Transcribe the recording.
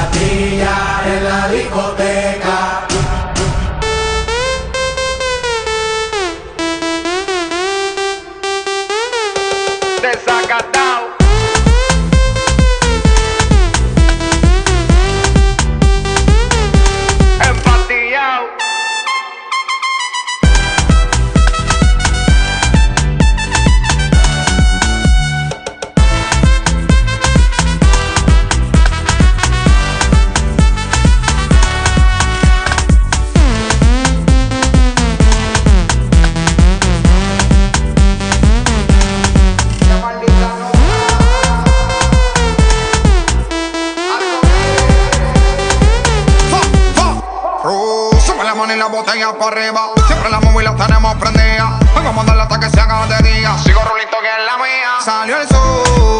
pastillas en la discoteca. Desacatado. Empastillado. Sube la mano y la botella para arriba. Siempre la móvil la tenemos prendida. Vamos a mandarla hasta que se haga de día. Sigo rulito que es la mía. Salió el sol.